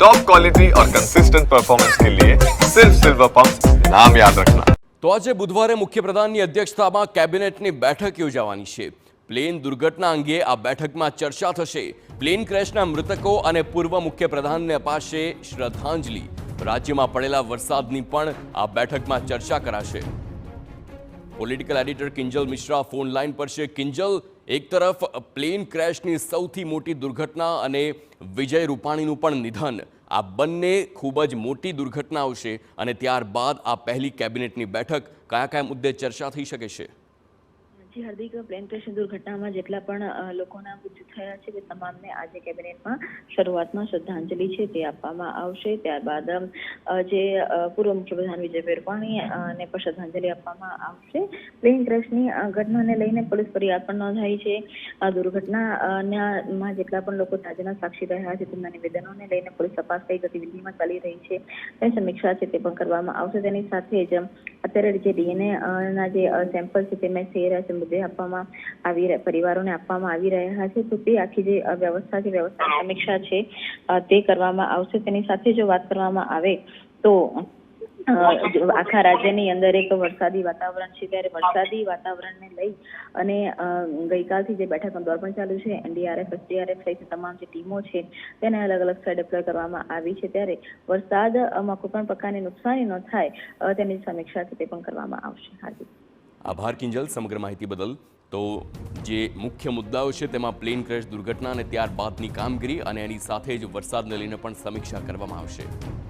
Top quality और consistent performance के लिए सिर्फ सिल्वर पंप नाम याद रखना। તો આજે બુધવારે મુખ્યપ્રધાનની અધ્યક્ષતામાં કેબિનેટની બેઠક યોજાવાની છે। પ્લેન દુર્ઘટના અંગે આ બેઠકમાં ચર્ચા થશે। પ્લેન ક્રેશના મૃતકો અને પૂર્વ મુખ્યપ્રધાનને અપાશે શ્રદ્ધાંજલિ। રાજ્યમાં પડેલા વરસાદની પણ આ બેઠકમાં ચર્ચા કરાશે। Political editor Kinjal Mishra phone line પર છે। કિંજલ, એક તરફ પ્લેન ક્રેશની સૌથી મોટી દુર્ઘટના અને વિજય રૂપાણીનું પણ નિધન, આ બંને ખૂબ જ મોટી દુર્ઘટનાઓ છે અને ત્યારબાદ આ પહેલી કેબિનેટની બેઠક કયા મુદ્દે ચર્ચા થઈ શકે છે? જી હાર્દિક, પ્લેન ક્રેશની દુર્ઘટનામાં જેટલા પણ લોકોના મૃત્યુ થયા છે તે તમામને આજે કેબિનેટમાં શરૂઆતમાં શ્રદ્ધાંજલિ છે તે આપવામાં આવશે। ત્યારબાદ જે પૂર્વ મુખ્યપ્રધાન વિજયભાઈ રૂપાણીને પણ શ્રદ્ધાંજલિ આપવામાં આવશે। પ્લેન ક્રેશની ઘટનાને લઈને પોલીસ ફરિયાદ પણ નોંધાઈ છે। આ દુર્ઘટનામાં જેટલા પણ લોકો તાજાના સાક્ષી રહ્યા છે તેમના નિવેદનોને લઈને પોલીસ તપાસ કઈ ગતિવિધિમાં ચાલી રહી છે તેની સમીક્ષા છે તે પણ કરવામાં આવશે। તેની સાથે જ અત્યારે જે ડીએનએ ના જે સેમ્પલ છે તે મેચ થઈ રહ્યા છે, મુદ્દે આપવામાં આવી પરિવારોને આપવામાં આવી રહ્યા છે, તો તે આખી જે વ્યવસ્થા છે વ્યવસ્થાની સમીક્ષા છે તે કરવામાં આવશે। તેની સાથે જો વાત કરવામાં આવે તો આખા રાજ્યની અંદર એક વરસાદી વાતાવરણ છે, ત્યારે વરસાદી વાતાવરણને લઈ અને ગઈકાલથી જે બેઠકનો દોર પણ ચાલુ છે, એનડીઆરએફ, એસડીઆરએફ સહિત તમામ જે ટીમો છે તેને અલગ અલગ સ્થળે ડિપ્લોય કરવામાં આવી છે। ત્યારે વરસાદમાં કોઈ પણ પ્રકારની નુકસાની ન થાય તેની સમીક્ષા તે પણ કરવામાં આવશે। હાર્દિક, આભાર કિંજલ સમગ્ર માહિતી બદલ। તો જે મુખ્ય મુદ્દાઓ છે તેમાં પ્લેન ક્રેશ દુર્ઘટના અને ત્યારબાદની કામગીરી અને એની સાથે જ વરસાદને લઈને પણ સમીક્ષા કરવામાં આવશે।